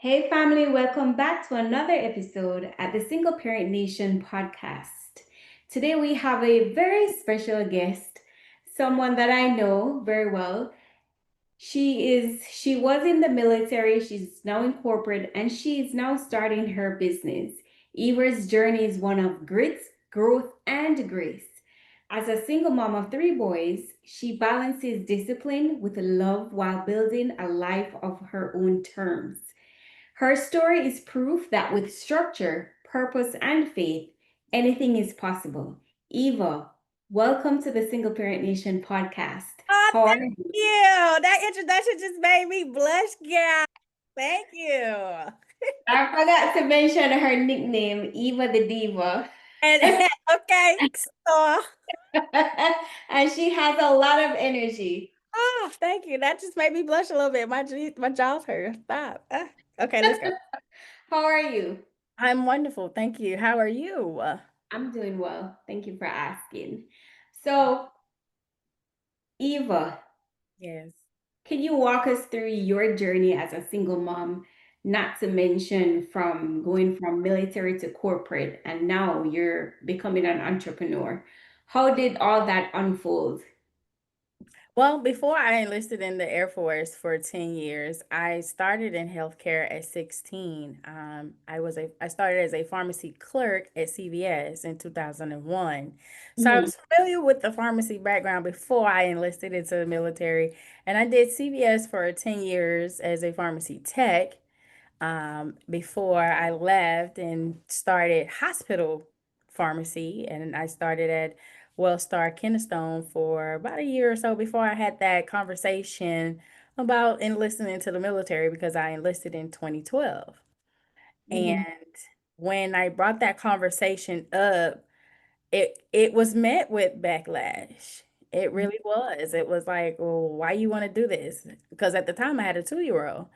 Hey, family, welcome back to another episode at the Single Parent Nation podcast. Today, we have a very special guest, someone that I know very well. She was in the military, she's now in corporate, and she's now starting her business. Eva's journey is one of grit, growth, and grace. As a single mom of three boys, she balances discipline with love while building a life of her own terms. Her story is proof that with structure, purpose, and faith, anything is possible. Eva, welcome to the Single Parent Nation podcast. Oh, How are thank you? you. That introduction just made me blush, girl. Thank you. I forgot to mention her nickname, Eva the Diva. And okay, so And she has a lot of energy. thank you. That just made me blush a little bit. My jaw's hurt. Stop. Okay, let's go. How are you? I'm wonderful. Thank you. How are you? I'm doing well. Thank you for asking. So, Eva, Yes. can you walk us through your journey as a single mom, not to mention from going from military to corporate, and now you're becoming an entrepreneur? How did all that unfold? Well, before I enlisted in the Air Force for 10 years, I started in healthcare at 16. I started as a pharmacy clerk at CVS in 2001. So I Mhm, was familiar with the pharmacy background before I enlisted into the military. And I did CVS for 10 years as a pharmacy tech before I left and started hospital pharmacy. And I started at Wellstar Kennestone for about a year or so before I had that conversation about enlisting into the military because I enlisted in 2012. And mhm, when I brought that conversation up, it was met with backlash. It really was. It was like, well, why you want to do this? Because at the time I had a 2 year old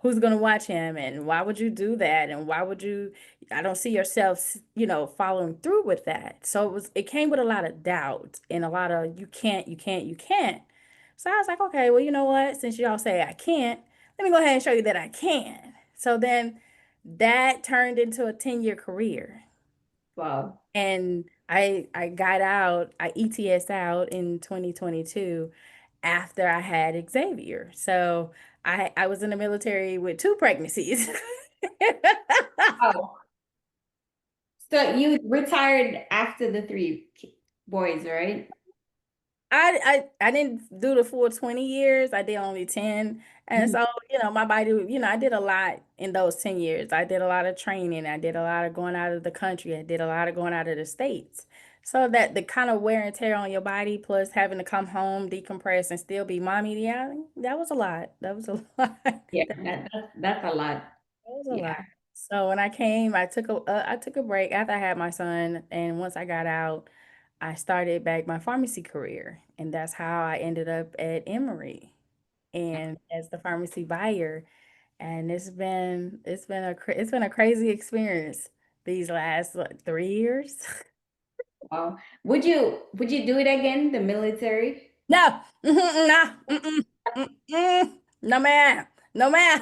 who's going to watch him and why would you do that and why would you I don't see yourself following through with that. So it came with a lot of doubt and a lot of you can't. So I was like, okay, well, you know what, since y'all say I can't, let me go ahead and show you that I can. So then that turned into a 10-year career. wow. And I got out, I ETS out in 2022 after I had Xavier. So I was in the military with two pregnancies. Wow. So you retired after the boys, right? I didn't do the full 20 years. I did only 10. And Mhm. so, my body, I did a lot in those 10 years. I did a lot of training. I did a lot of going out of the country. I did a lot of going out of the states. So that the kind of wear and tear on your body, plus having to come home, decompress, and still be mommy, yeah, that was a lot. That was a lot. Yeah, that's a lot. That was a Yeah. lot. So when I came, I took a break after I had my son, and once I got out, I started back my pharmacy career, and that's how I ended up at Emory and as the pharmacy buyer. And it's been a crazy experience these last 3 years. Wow. Would you do it again, the military? No, no, no, ma'am, no, ma'am.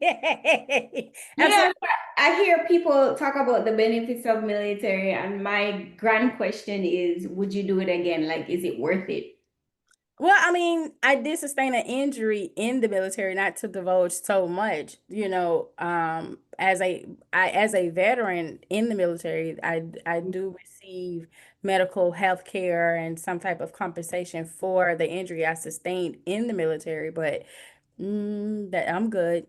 You know, Absolutely. I hear people talk about the benefits of military, and my grand question is, would you do it again? Like, is it worth it? Well, I mean, I did sustain an injury in the military, not to divulge so much, as a veteran in the military, I do receive medical health care and some type of compensation for the injury I sustained in the military, but that I'm good.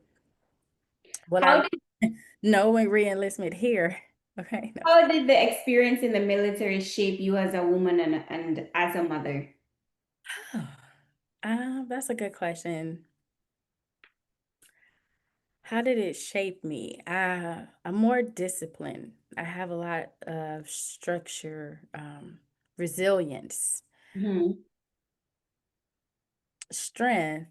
Well, How I did no re-enlistment here. Okay, no. how did the experience in the military shape you as a woman and as a mother? That's a good question. How did it shape me? I'm more disciplined. I have a lot of structure, resilience, Mhm. strength,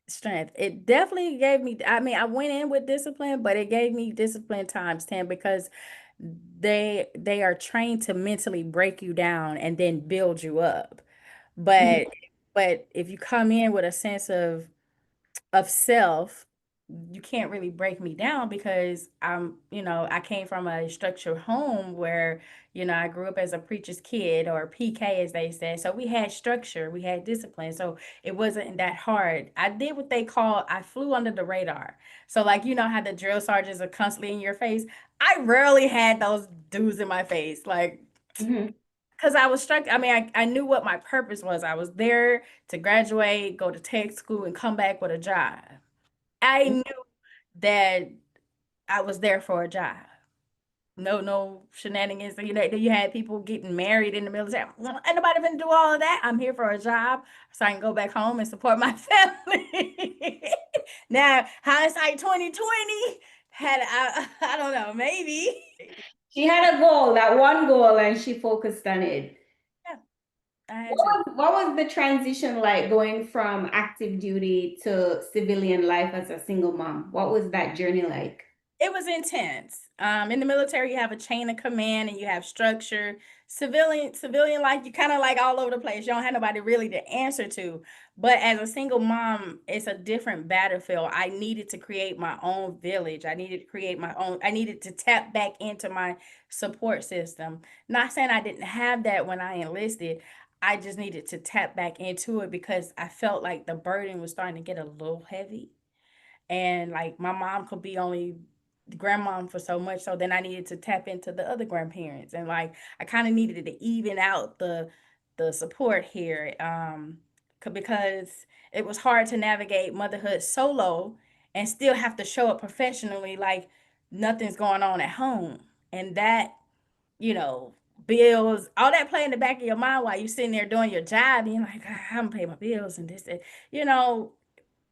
strength. It definitely gave me, I mean, I went in with discipline, but it gave me discipline times 10 because they are trained to mentally break you down and then build you up. Mhm. But but if you come in with a sense of self, you can't really break me down because I came from a structured home where, I grew up as a preacher's kid or PK as they said. So we had structure, we had discipline. So it wasn't that hard. I did what they call, I flew under the radar. So like, how the drill sergeants are constantly in your face. I rarely had those dudes in my face. Like, Hmm. because I was struck. I mean, I knew what my purpose was. I was there to graduate, go to tech school, and come back with a job. I knew that I was there for a job. No, no shenanigans. You had people getting married in the military. Well, ain't nobody gonna do all of that. I'm here for a job so I can go back home and support my family. Now, hindsight 2020, had I don't know, maybe. She had a goal, that one goal, and she focused on it. Yeah, I had What to. what was the transition like going from active duty to civilian life as a single mom? What was that journey like? It was intense. In the military, you have a chain of command and you have structure. Civilian life, you kind of like all over the place. You don't have nobody really to answer to. But as a single mom, it's a different battlefield. I needed to create my own village. I needed to create my own. I needed to tap back into my support system. Not saying I didn't have that when I enlisted. I just needed to tap back into it because I felt like the burden was starting to get a little heavy, and like my mom could be only grandmom for so much, so then I needed to tap into the other grandparents, and like I kind of needed to even out the support here, because it was hard to navigate motherhood solo and still have to show up professionally like nothing's going on at home. And that, you know bills, all that play in the back of your mind while you're sitting there doing your job, and you're like, "Ah, I'm gonna pay my bills and this," you know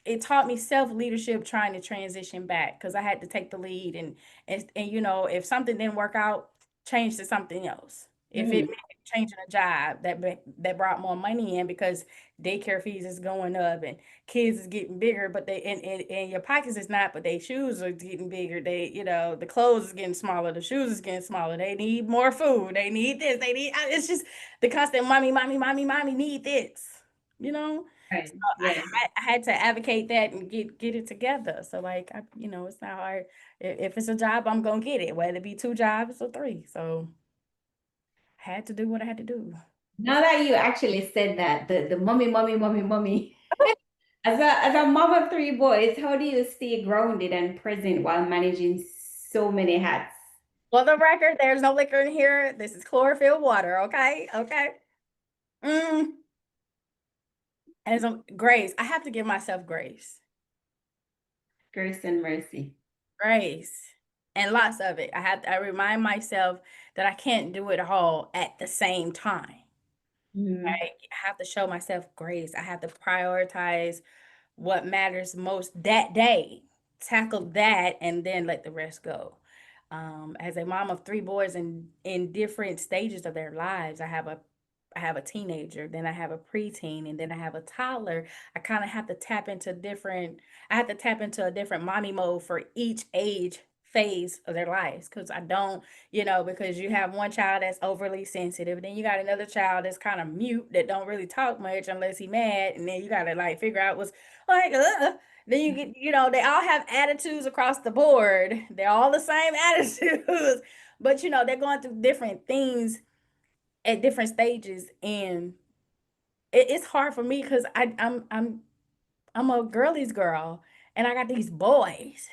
it taught me self leadership trying to transition back because I had to take the lead, and if something didn't work out, change to something else. If it Mhm. meant changing a job that brought more money in because daycare fees is going up and kids is getting bigger, but and your pockets is not, but their shoes are getting bigger. The clothes is getting smaller, the shoes is getting smaller. They need more food. They need this. It's just the constant mommy, mommy, mommy, mommy need this. You know. Right. Yes. I had to advocate that and get it together. So like it's not hard. If it's a job, I'm gonna get it, whether it be two jobs or three. So I had to do what I had to do. Now that you actually said that, the mommy, mommy, mommy, mommy. As a mom of three boys, how do you stay grounded and present while managing so many hats? For the record, there's no liquor in here. This is chlorophyll water. Okay, okay. Mm. And so grace. I have to give myself grace, Grace and mercy. grace, and lots of it. I remind myself that I can't do it all at the same time. Mhm. I have to show myself grace. I have to prioritize what matters most that day, tackle that, and then let the rest go. As a mom of three boys in different stages of their lives, I have a teenager, then I have a preteen, and then I have a toddler. I kind of have to tap into different. I have to tap into a different mommy mode for each age phase of their lives because I don't, because you have one child that's overly sensitive, then you got another child that's kind of mute that don't really talk much unless he mad, and then you got to like figure out what's like. Then you get, they all have attitudes across the board. They're all the same attitudes, but they're going through different things at different stages, and it's hard for me because I'm a girly's girl, and I got these boys.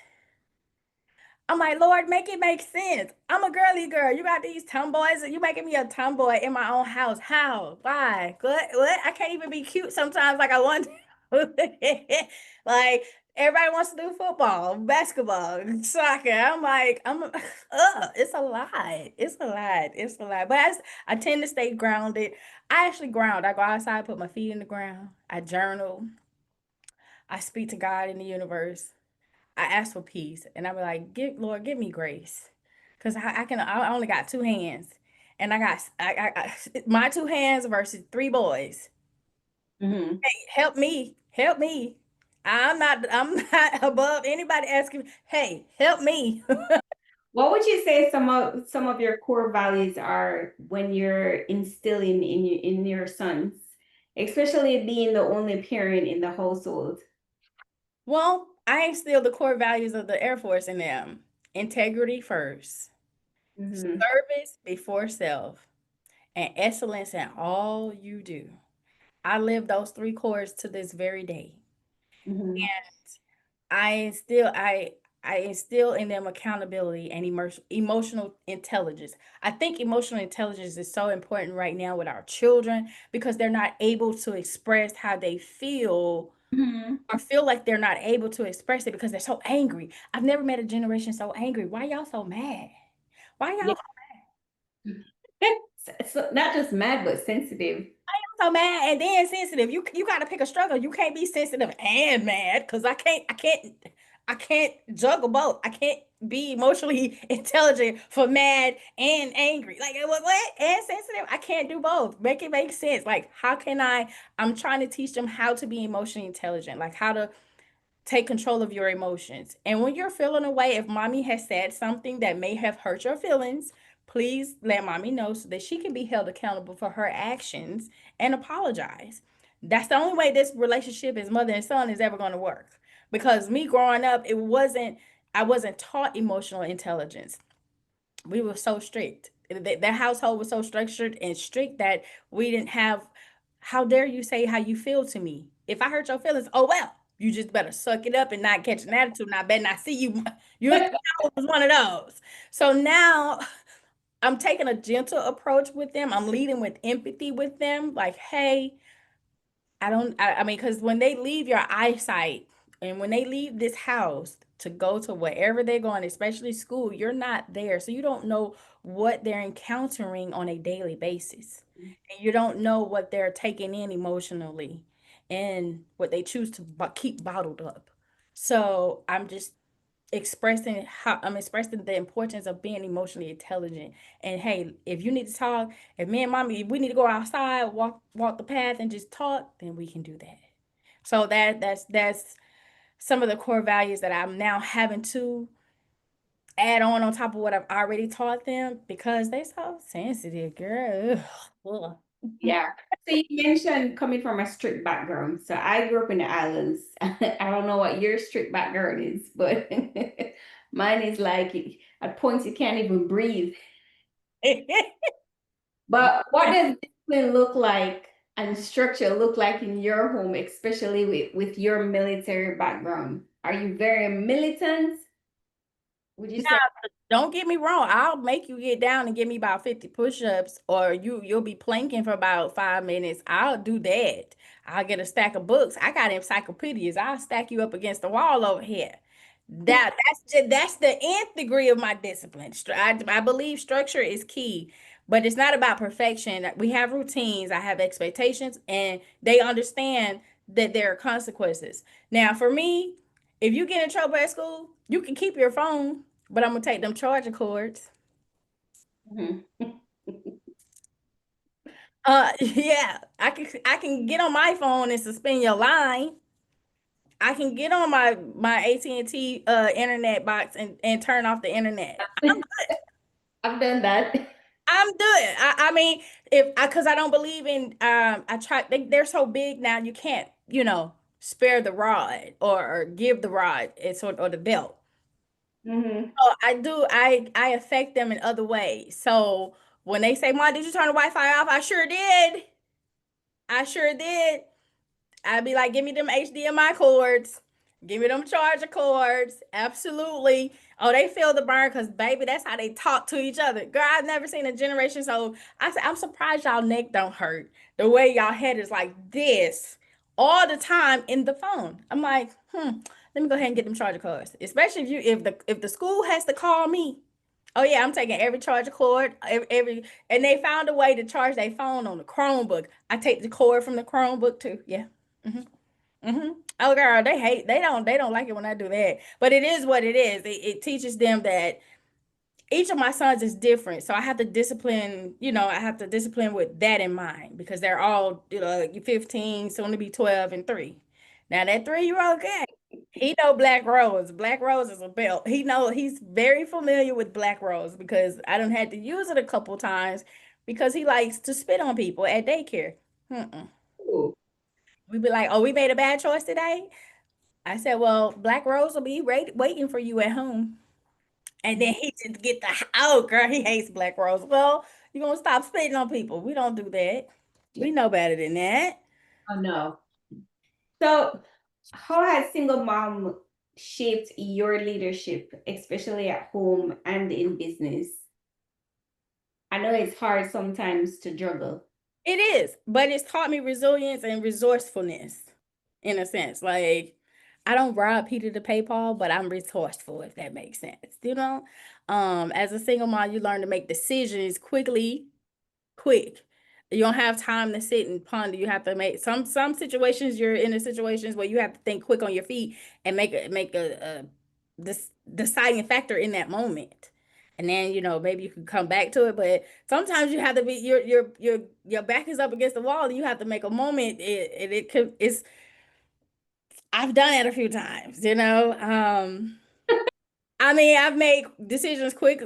I'm like, Lord, make it make sense. I'm a girly girl. You got these tomboys, and you making me a tomboy in my own house. How? Why? What? I can't even be cute sometimes like I want to. Like, everybody wants to do football, basketball, soccer. I'm like, it's a lot. It's a lot. It's a lot. But I tend to stay grounded. I actually ground. I go outside, put my feet in the ground. I journal. I speak to God in the universe. I ask for peace, and I be like, Lord, give me grace, cause I only got two hands, and my two hands versus three boys. Mhm. Help me. I'm not above anybody asking. Hey, help me. What would you say some of your core values are when you're instilling in your sons, especially being the only parent in the household? I instill the core values of the Air Force in them. Integrity first, Mm-hmm. service before self, and excellence in all you do. I live those three cores to this very day. Mm-hmm. I instill I I instill in them accountability and emotional intelligence. I think emotional intelligence is so important right now with our children because they're not able to express how they feel Mm-hmm. or feel like they're not able to express it because they're so angry. I've never met a generation so angry. Why y'all so mad? Why Yeah. y'all So not just mad, but sensitive. so mad and then sensitive? You got to pick a struggle. You can't be sensitive and mad because I can't juggle both. I can't be emotionally intelligent for mad and angry. Like what? And sensitive. I can't do both. Make it make sense. Like how can I? I'm trying to teach them how to be emotionally intelligent. Like how to take control of your emotions. And when you're feeling away, if mommy has said something that may have hurt your feelings, please let mommy know so that she can be held accountable for her actions and apologize. That's the only way this relationship as mother and son is ever going to work. Because me growing up, I wasn't taught emotional intelligence. We were so strict. That household was so structured and strict that we didn't have, how dare you say how you feel to me? If I hurt your feelings, oh well, you just better suck it up and not catch an attitude. And I better not see you. You was one of those. So now I'm taking a gentle approach with them. I'm leading with empathy with them. Like, hey, I mean, because when they leave your eyesight and when they leave this house to go to wherever they're going, especially school, you're not there. So you don't know what they're encountering on a daily basis. And you don't know what they're taking in emotionally and what they choose to keep bottled up. So I'm expressing the importance of being emotionally intelligent. And hey, if you need to talk, if me and mommy we need to go outside, walk the path and just talk, then we can do that. So that's some of the core values that I'm now having to add on top of what I've already taught them because they so sensitive, girl. Ugh. Ugh. Yeah. So you mentioned coming from a strict background. So I grew up in the islands. I don't know what your strict background is, but mine is like at points you can't even breathe. But what does discipline look like and structure look like in your home, especially with your military background? Are you very militant? Would you say? Don't get me wrong. I'll make you get down and give me about 50 push-ups, or you'll be planking for about 5 minutes. I'll do that. I'll get a stack of books. I got encyclopedias. I'll stack you up against the wall over here. That's the nth degree of my discipline. I believe structure is key, but it's not about perfection. We have routines, I have expectations, and they understand that there are consequences. Now, for me, if you get in trouble at school, you can keep your phone, but I'm gonna take them charger cords. Mhm. Yeah, I can get on my phone and suspend your line. I can get on my AT&T internet box and turn off the internet. I've done that. I'm good. I mean, if I because I don't believe in I try they're so big now you can't, spare the rod or give the rod or the belt. Hmm. So I affect them in other ways. So when they say, Mom, did you turn the Wi-Fi off? I sure did. I sure did. I'd be like, give me them HDMI cords. Give me them charger cords. Absolutely. Oh, they feel the burn because, baby, that's how they talk to each other. Girl, I've never seen a generation. So I said, I'm surprised y'all neck don't hurt. The way y'all head is like this all the time in the phone. I'm like, let me go ahead and get them charger cords. Especially if the school has to call me. Oh yeah, I'm taking every charger cord, and they found a way to charge their phone on the Chromebook. I take the cord from the Chromebook too. Yeah. hmm Oh girl, they don't like it when I do that. But it is what it is. It teaches them that each of my sons is different. So I have to discipline with that in mind because they're all, 15, soon to be 12 and 3. Now that 3-year-old guy, he know Black Rose. Black Rose is a belt. He's very familiar with Black Rose because I done had to use it a couple times because he likes to spit on people at daycare. Mm-mm. Ooh. We be like, oh, we made a bad choice today. I said, well, Black Rose will be waiting for you at home. And then he just get the, oh, girl, he hates Black Rose. Well, you gonna stop spitting on people. We don't do that. We know better than that. Oh no. So, how has single mom shaped your leadership, especially at home and in business? I know it's hard sometimes to juggle. It is, but it's taught me resilience and resourcefulness in a sense. Like, I don't rob Peter to pay Paul, but I'm resourceful, if that makes sense. As a single mom, you learn to make decisions quick. You don't have time to sit and ponder. You have to make some situations. You're in the situations where you have to think quick on your feet and make a this deciding factor in that moment. And then maybe you can come back to it, but sometimes you have to be your back is up against the wall and you have to make a moment. It could it's I've done it a few times. I mean, I've made decisions quick,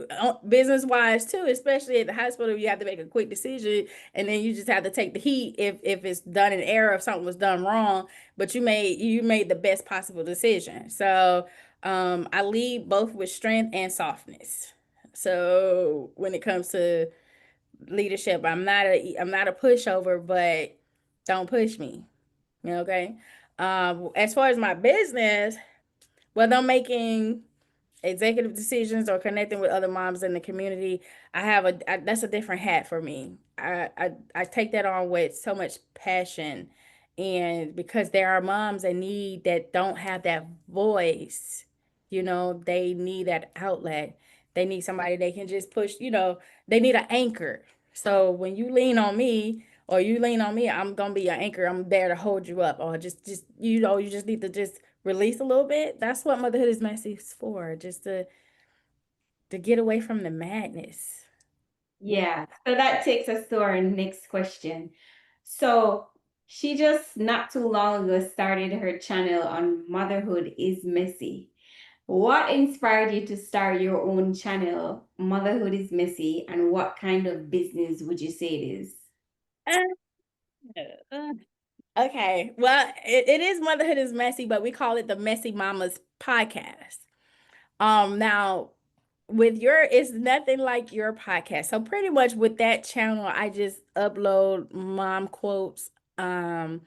business wise too, especially at the hospital. You have to make a quick decision, and then you just have to take the heat if it's done in error, if something was done wrong. But you made the best possible decision. So I lead both with strength and softness. So when it comes to leadership, I'm not a pushover, but don't push me. Okay. As far as my business, whether I'm making executive decisions or connecting with other moms in the community, that's a different hat for me. I take that on with so much passion, and because there are moms that don't have that voice. They need that outlet. They need somebody they can just push. They need an anchor. So when you lean on me or you lean on me, I'm gonna be your anchor. I'm there to hold you up, or just you just need to just release a little bit. That's what motherhood is messy for, just to get away from the madness. Yeah. So that takes us to our next question. So she just not too long ago started her channel on Motherhood is Messy. What inspired you to start your own channel, Motherhood is Messy, and what kind of business would you say it is? Uh, Okay, well, it is motherhood is messy, but we call it the Messy Mamas podcast. Now with it's nothing like your podcast. So pretty much with that channel, I just upload mom quotes. I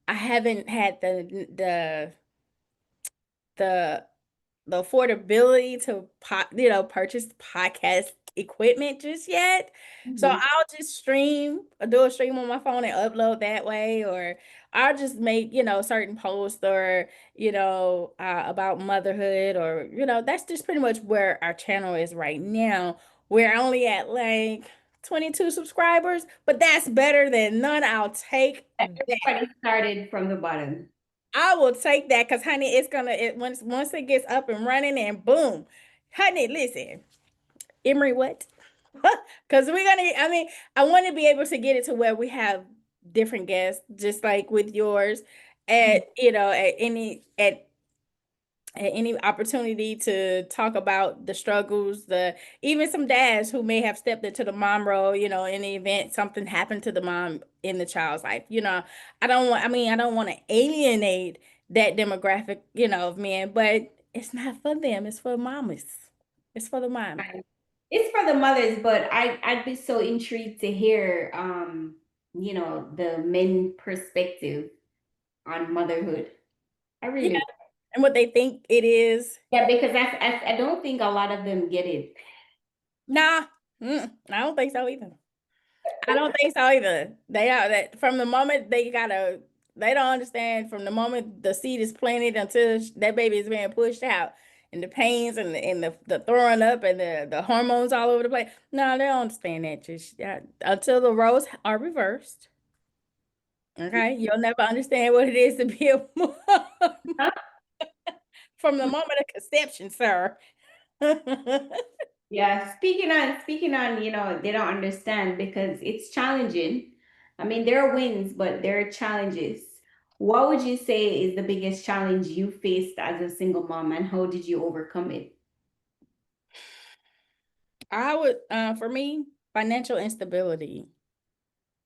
haven't had the the affordability to purchase podcast equipment just yet. So Mhm. I'll just do a stream on my phone and upload that way, or I'll just make, certain posts or, about motherhood, or, that's just pretty much where our channel is right now. We're only at like 22 subscribers, but that's better than none. I'll take that. Everybody started from the bottom. I will take that because, honey, once it gets up and running and boom, honey, listen, Emery, what? Because I mean, I want to be able to get it to where we have different guests, just like with yours, at any opportunity to talk about the struggles, even some dads who may have stepped into the mom role, in the event something happened to the mom in the child's life. I don't want to alienate that demographic, of men, but it's not for them, it's for mamas. It's for the mom. Right. It's for the mothers, but I'd be so intrigued to hear the men perspective on motherhood. I Yeah, really and what they think it is. Yeah, because I don't think a lot of them get it. Nah, I don't think so either. I don't think so either. They are that from the moment they don't understand from the moment the seed is planted until that baby is being pushed out, and the pains and the throwing up and the hormones all over the place. No, they don't understand that just until the roles are reversed. Okay, you'll never understand what it is to be a mom from the moment of conception, sir. Yeah, speaking on, they don't understand because it's challenging. I mean, there are wins, but there are challenges. What would you say is the biggest challenge you faced as a single mom, and how did you overcome it? For me, financial instability,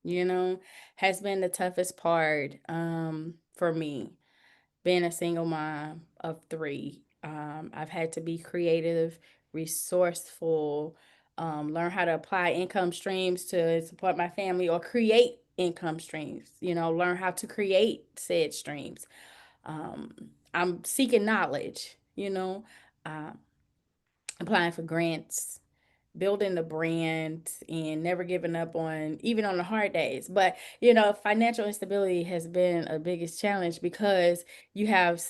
you know, has been the toughest part for me. being a single mom of three. I've had to be creative, resourceful, learn how to apply income streams to support my family or create income streams, learn how to create said streams. Um, I'm seeking knowledge, uh, applying for grants, building the brand, and never giving up on even on the hard days. But financial instability has been a biggest challenge because you have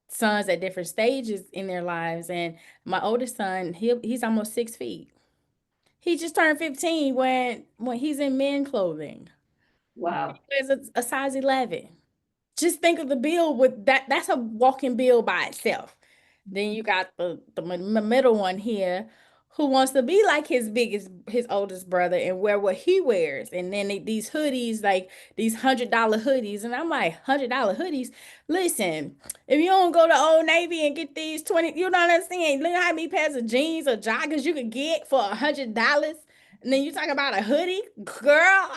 sons at different stages in their lives. And my oldest son, he's almost 6 feet. He just turned 15 when he's in men clothing. He Wow. wears a size 11. Just think of the bill with that. That's a walking bill by itself. Then you got the middle one here who wants to be like his oldest brother and wear what he wears. And then these hoodies, like these $100 hoodies. And I'm like, $100 hoodies. Listen, if you don't go to Old Navy and get these 20, you don't understand. Look how many pairs of jeans or joggers you could get for $100. And then you talk about a hoodie, girl.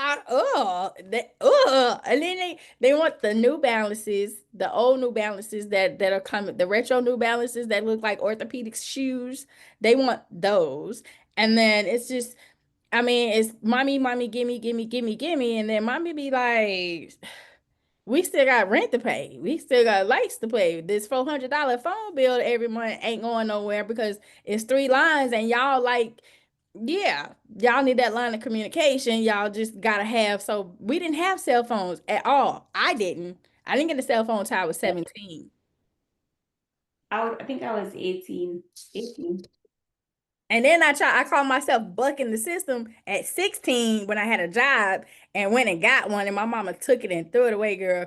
And then they want the New Balances, the old New Balances that are coming, the retro New Balances that look like orthopedic shoes. They want those, and then it's just, I mean, it's mommy, mommy, gimme, gimme, gimme, gimme, and then mommy be like, we still got rent to pay. We still got lights to pay. This $400 phone bill every month ain't going nowhere because it's three lines and y'all like, yeah, y'all need that line of communication. Y'all just gotta have. So we didn't have cell phones at all. I didn't. I didn't get a cell phone until I was 17. I think I was 18. 18. And then I called myself bucking the system at 16 when I had a job and went and got one and my mama took it and threw it away, girl.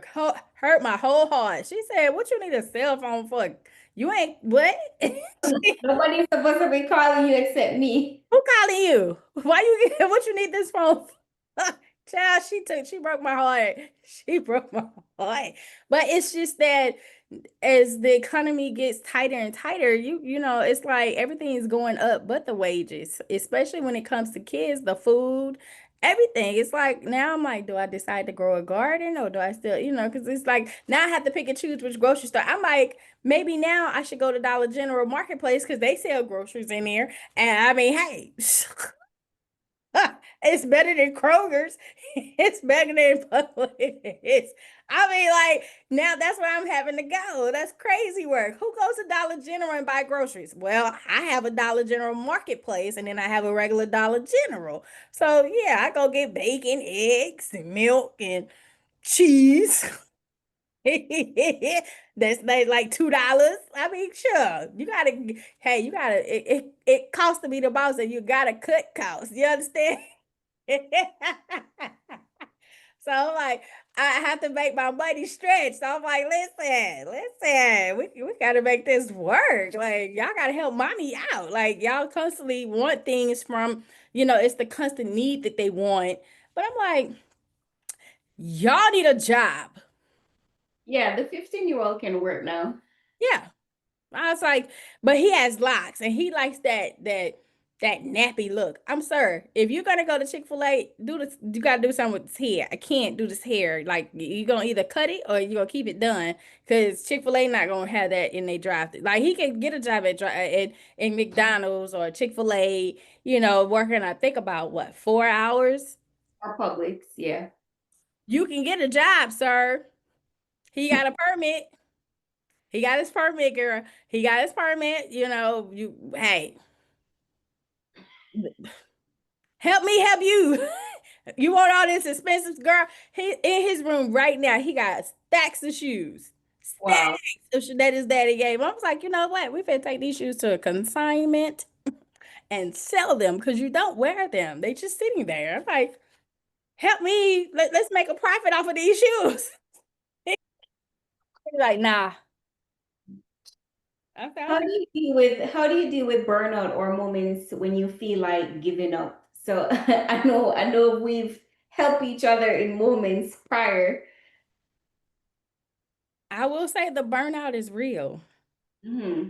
Hurt my whole heart. She said, "What you need a cell phone for? You ain't what?" Nobody's supposed to be calling you except me. Who calling you? Why you get what you need this phone for? Child, she broke my heart. She broke my heart. But it's just that as the economy gets tighter and tighter, you know, it's like everything is going up but the wages, especially when it comes to kids, the food, everything. It's like now I'm like, do I decide to grow a garden or do I still, because it's like now I have to pick and choose which grocery store. I'm like, maybe now I should go to Dollar General Marketplace because they sell groceries in there. And I mean, hey, it's better than Kroger's. It's better than Publix. I mean, like, now that's where I'm having to go. That's crazy work. Who goes to Dollar General and buy groceries? Well, I have a Dollar General Marketplace and then I have a regular Dollar General. So, yeah, I go get bacon, eggs, and milk and cheese. That's like $2. I mean, sure, you gotta. Hey, you gotta. It costs to be the boss, and you gotta cut costs. You understand? So I'm like, I have to make my money stretch. So I'm like, listen, we gotta make this work. Like, y'all gotta help mommy out. Like, y'all constantly want things from, it's the constant need that they want. But I'm like, y'all need a job. Yeah, the 15-year-old can work now. Yeah. I was like, but he has locks and he likes that nappy look. I'm sorry. If you're gonna go to Chick-fil-A, do this, you gotta do something with his hair. I can't do this hair. Like you're gonna either cut it or you're gonna keep it done. Cause Chick-fil-A not gonna have that in their drive. Like he can get a job at McDonald's or Chick-fil-A, working I think about what, 4 hours. Or Publix, yeah. You can get a job, sir. He got a permit. He got his permit, girl. He got his permit. Hey, help me help you. You want all this expensive, girl? He in his room right now. He got stacks of shoes, Wow. stacks of shoes that his daddy gave him. I was like, you know what? We finna take these shoes to a consignment and sell them because you don't wear them. They just sitting there. I'm like, help me. Let's make a profit off of these shoes. He's like, nah. I said, okay. How do you deal with burnout or moments when you feel like giving up? So I know we've helped each other in moments prior. I will say the burnout is real. Hmm.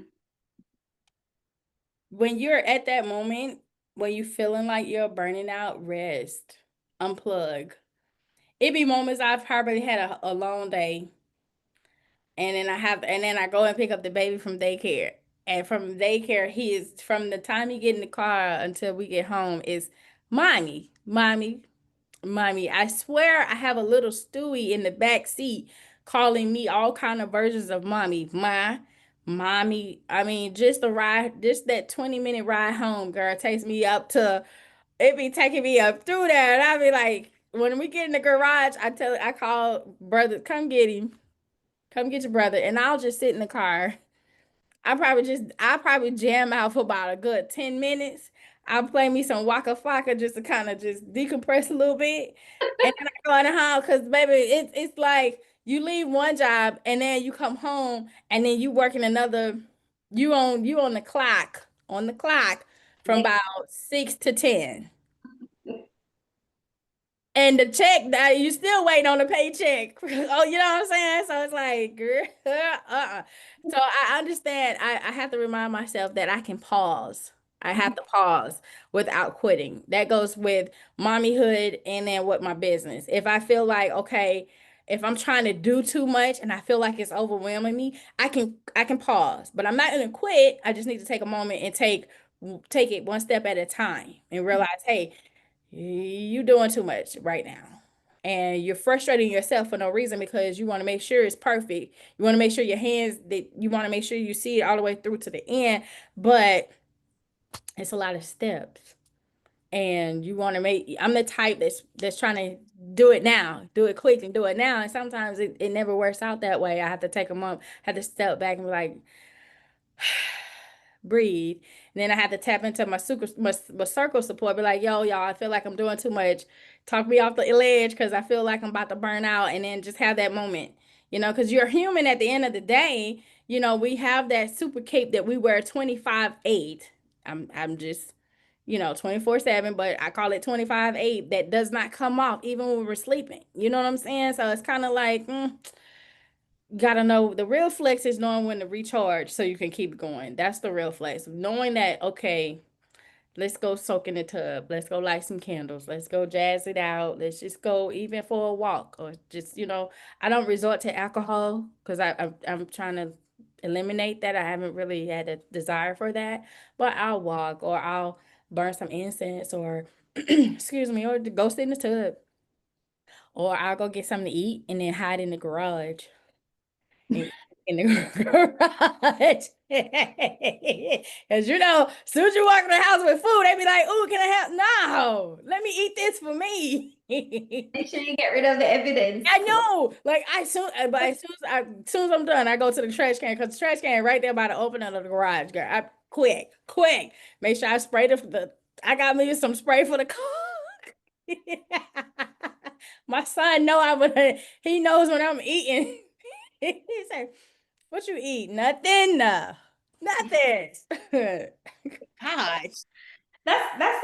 When you're at that moment, when you feeling like you're burning out, rest, unplug. It be moments I've probably had a long day and then I go and pick up the baby from daycare. And from daycare, he is from the time he get in the car until we get home is mommy, mommy, mommy. I swear I have a little Stewie in the back seat calling me all kind of versions of mommy, mommy. I mean, just the ride, just that 20-minute ride home, girl, takes me up to it be taking me up through there. And I be like, when we get in the garage, I call brother, come get him. Come get your brother. And I'll just sit in the car. I probably jam out for about a good 10 minutes. I'll play me some Waka Flocka just to kind of just decompress a little bit. And then I go in the house because baby, it's like you leave one job and then you come home and then you working another, you on the clock from Yeah. about 6 to 10. And the check that you still waiting on the paycheck. Oh, you know what I'm saying? So it's like, girl, uh-uh. So I understand. I have to remind myself that I can pause. I have to pause without quitting. That goes with mommyhood and then with my business. If I feel like, okay, if I'm trying to do too much and I feel like it's overwhelming me, I can pause. But I'm not gonna quit. I just need to take a moment and take it one step at a time and realize, hey, you doing too much right now. And you're frustrating yourself for no reason because you want to make sure it's perfect. You want to make sure your hands that you want to make sure you see it all the way through to the end, but it's a lot of steps. And you want to make I'm the type that's trying to do it now, do it quick and do it now. And sometimes it never works out that way. I have to take a moment, have to step back and be like, breathe. And then I had to tap into my circle support, be like, yo, y'all, I feel like I'm doing too much. Talk me off the ledge because I feel like I'm about to burn out. And then just have that moment, because you're human at the end of the day. We have that super cape that we wear 25/8. I'm just, 24/7, but I call it 25/8 that does not come off even when we're sleeping. You know what I'm saying? So it's kind of like, gotta know the real flex is knowing when to recharge so you can keep going. That's the real flex. Knowing that, okay, let's go soak in the tub. Let's go light some candles. Let's go jazz it out. Let's just go even for a walk or just, I don't resort to alcohol because I'm trying to eliminate that. I haven't really had a desire for that, but I'll walk or I'll burn some incense or excuse me, or go sit in the tub or I'll go get something to eat and then hide in the garage in, in the garage. Because as soon as you walk in the house with food, they be like, "Ooh, can I have?" No, let me eat this for me. Make sure you get rid of the evidence. I know. Like but as soon as I'm done, I go to the trash can because the trash can right there by the opening of the garage, girl. Quick, quick. Make sure I spray I got me some spray for the car. My son know he knows when I'm eating. He said, "What you eat? Nothing. Nothing." Gosh. That's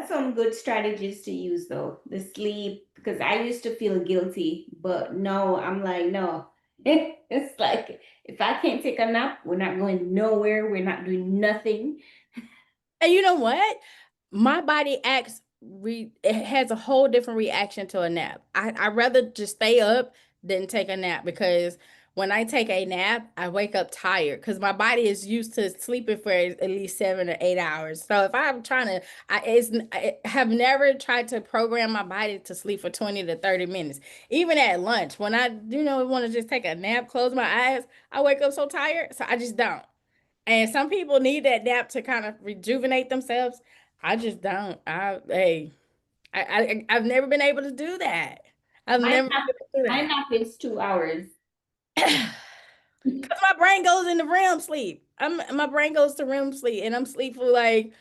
some good strategies to use though. The sleep, because I used to feel guilty, but no, I'm like, no. It's like if I can't take a nap, we're not going nowhere. We're not doing nothing. And you know what? My body it has a whole different reaction to a nap. I rather just stay up than take a nap because when I take a nap, I wake up tired because my body is used to sleeping for at least 7 or 8 hours. So if I'm trying to, I have never tried to program my body to sleep for 20 to 30 minutes. Even at lunch, when I, want to just take a nap, close my eyes, I wake up so tired. So I just don't. And some people need that nap to kind of rejuvenate themselves. I just don't. I've never been able to do that. I've My never been nap, able to do my that. nap is 2 hours. Because my brain goes into REM sleep. My brain goes to REM sleep and I'm sleep for like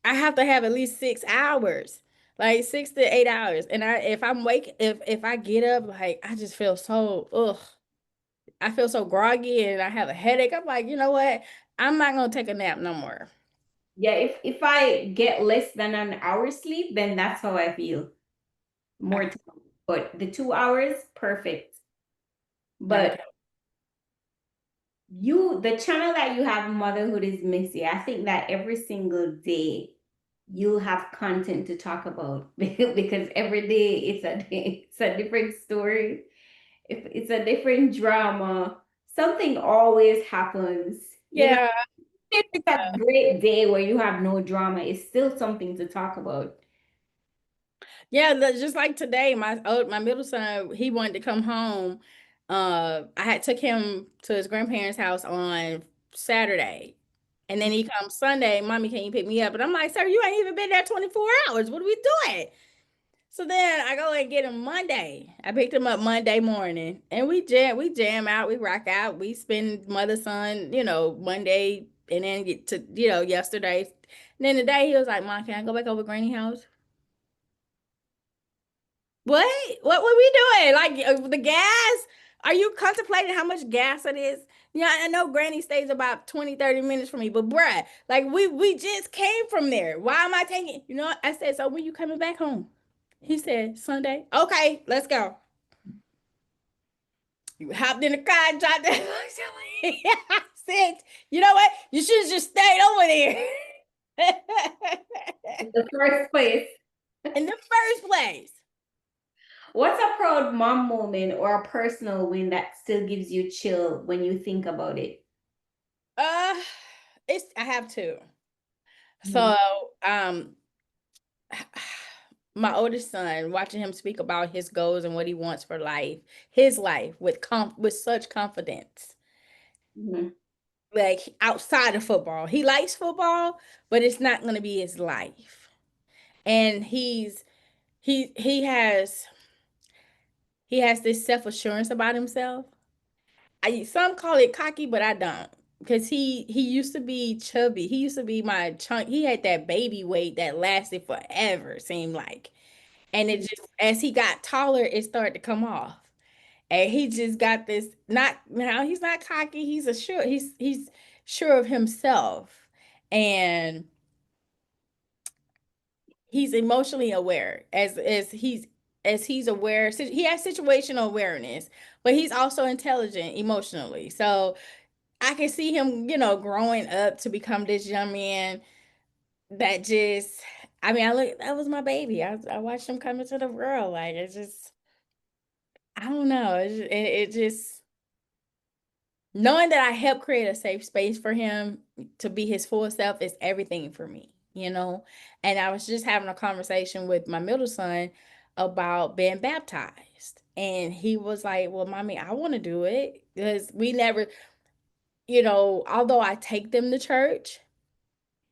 I have to have at least 6 hours. Like 6 to 8 hours. And if I get up, like I just feel so I feel so groggy and I have a headache. I'm like, you know what? I'm not gonna take a nap no more. Yeah, if I get less than an hour sleep, then that's how I feel. More Okay. time. But the 2 hours, perfect. But Okay. the channel that you have, Motherhood is Messy. I think that every single day you'll have content to talk about because every day it's a different story. if it's a different drama, something always happens. You know, Yeah. it's that great day where you have no drama, it's still something to talk about. Yeah, just like today, my middle son, he wanted to come home. I had took him to his grandparents' house on Saturday. And then he comes Sunday, Mommy, can you pick me up? And I'm like, sir, you ain't even been there 24 hours. What are we doing? So then I go and get him Monday. I picked him up Monday morning and we jam out, we rock out, we spend mother son, Monday and then get to, yesterday. And then today he was like, Mom, can I go back over Granny house? What? What we doing? Like the gas? Are you contemplating how much gas it is? Yeah, I know Granny stays about 20, 30 minutes from me, but bruh, like we just came from there. Why am I taking, I said, so when you coming back home? He said, Sunday. Okay, let's go. You hopped in the car and dropped that. I said, you know what? You should have just stayed over there. In the first place, In the first place. what's a proud mom moment or a personal win that still gives you chill when you think about it? Uh, I have two. Mhm. So, um, my oldest son, watching him speak about his goals and what he wants for life, his life with such confidence, Mhm. like outside of football. He likes football, but it's not going to be his life. And he has this self-assurance about himself. Some call it cocky, but I don't. Because he used to be chubby. He used to be my chunk. He had that baby weight that lasted forever, seemed like. And it just, as he got taller, it started to come off. And he just got this, not now he's not cocky, he's sure of himself. And he's emotionally aware as he's aware. He has situational awareness, but he's also intelligent emotionally. So I can see him, growing up to become this young man that just, I mean, that was my baby. I watched him come into the world. Like, it's just, I don't know. It just, knowing that I helped create a safe space for him to be his full self is everything for me. And I was just having a conversation with my middle son about being baptized. And he was like, well, mommy, I want to do it because we never, although I take them to church,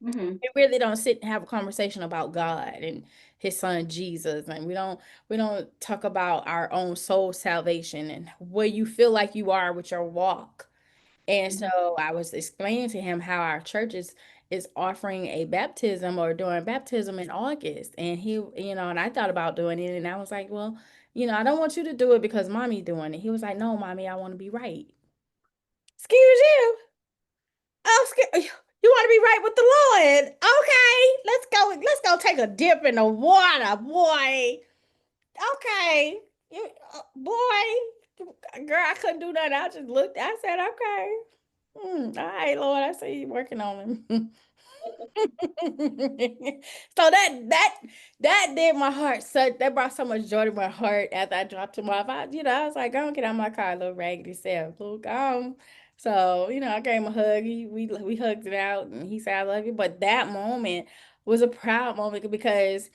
Mhm. we really don't sit and have a conversation about God and his son Jesus. And we don't talk about our own soul salvation and where you feel like you are with your walk. And Mhm. so I was explaining to him how our church is offering a baptism or doing baptism in August. And and I thought about doing it and I was like, well, I don't want you to do it because mommy doing it. He was like, no, mommy, I want to be right. Excuse you. Oh, you want to be right with the Lord. Okay, let's go take a dip in the water, boy. Okay. Boy, girl, I couldn't do that. I just looked. I said, okay. All right, Lord, I see you working on him. So that did my heart that brought so much joy to my heart after I dropped him off. I was like, go on, get out of my car, little raggedy self. Look, so, I gave him a hug. We hugged it out and he said, I love you. But that moment was a proud moment because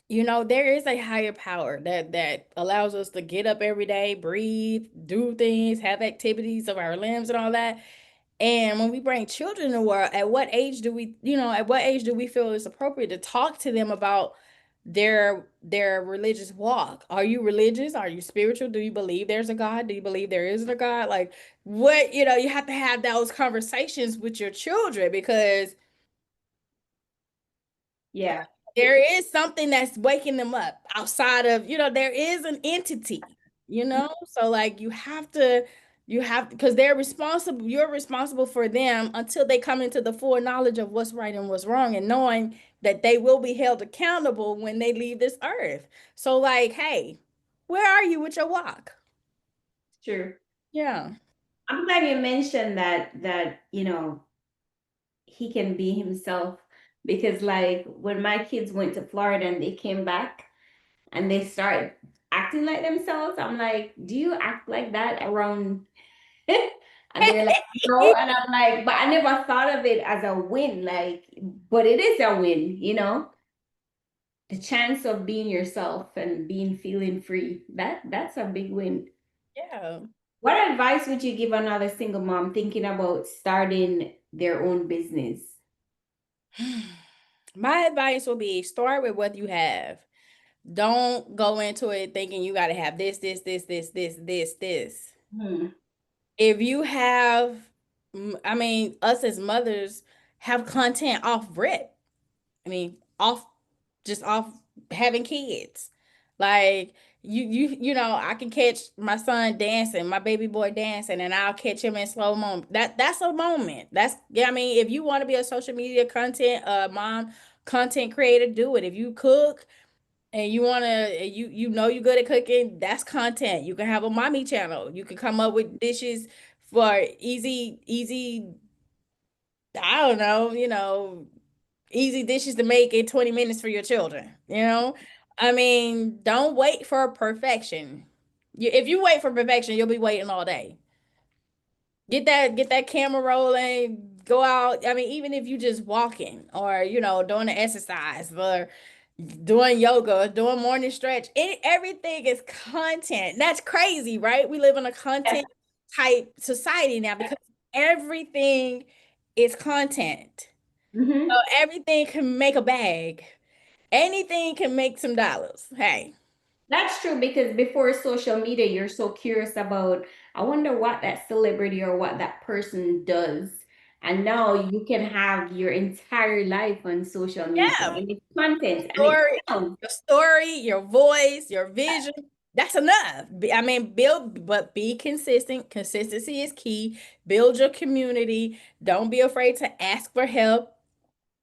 there is a higher power that allows us to get up every day, breathe, do things, have activities of our limbs and all that. And when we bring children in the world, at what age do we feel it's appropriate to talk to them about their religious walk? Are you religious? Are you spiritual? Do you believe there's a God? Do you believe there isn't a God? Like what, you have to have those conversations with your children because Yeah. there is something that's waking them up outside of, there is an entity. So like you have because you're responsible for them until they come into the full knowledge of what's right and what's wrong and knowing that they will be held accountable when they leave this earth. So like, hey, where are you with your walk? It's true. Yeah. I'm glad you mentioned that, he can be himself because like when my kids went to Florida and they came back and they started acting like themselves. I'm like, do you act like that around? And they're like, no. And I'm like, but I never thought of it as a win. Like, but it is a win, you know? The chance of being yourself and being feeling free. That's a big win. Yeah. What advice would you give another single mom thinking about starting their own business? My advice will be start with what you have. Don't go into it thinking you got to have this. Hmm. If you have, I mean, us as mothers have content off rip. I mean, off just off having kids. Like you know, I can catch my son dancing, my baby boy dancing, and I'll catch him in slow mo. That's a moment. That's yeah, I mean, if you want to be a social media content mom, content creator, do it. If you cook and you want to you know you're good at cooking, that's content. You can have a mommy channel. You can come up with dishes for easy I don't know, easy dishes to make in 20 minutes for your children, you know? I mean, don't wait for perfection. If you wait for perfection, you'll be waiting all day. Get that camera rolling, go out. I mean, even if you just walking or, doing the exercise or doing yoga, doing morning stretch, everything is content. That's crazy, right? We live in a Yeah. content type society now because everything is content. So Hmm. everything can make a bag. Anything can make some dollars. Hey. That's true because before social media, you're so curious about, I wonder what that celebrity or what that person does. And now you can have your entire life on social media Yeah. and it's content and it Story, sounds. your story, your voice, your vision. That's enough. I mean, build, but be consistent. Consistency is key. Build your community. Don't be afraid to ask for help.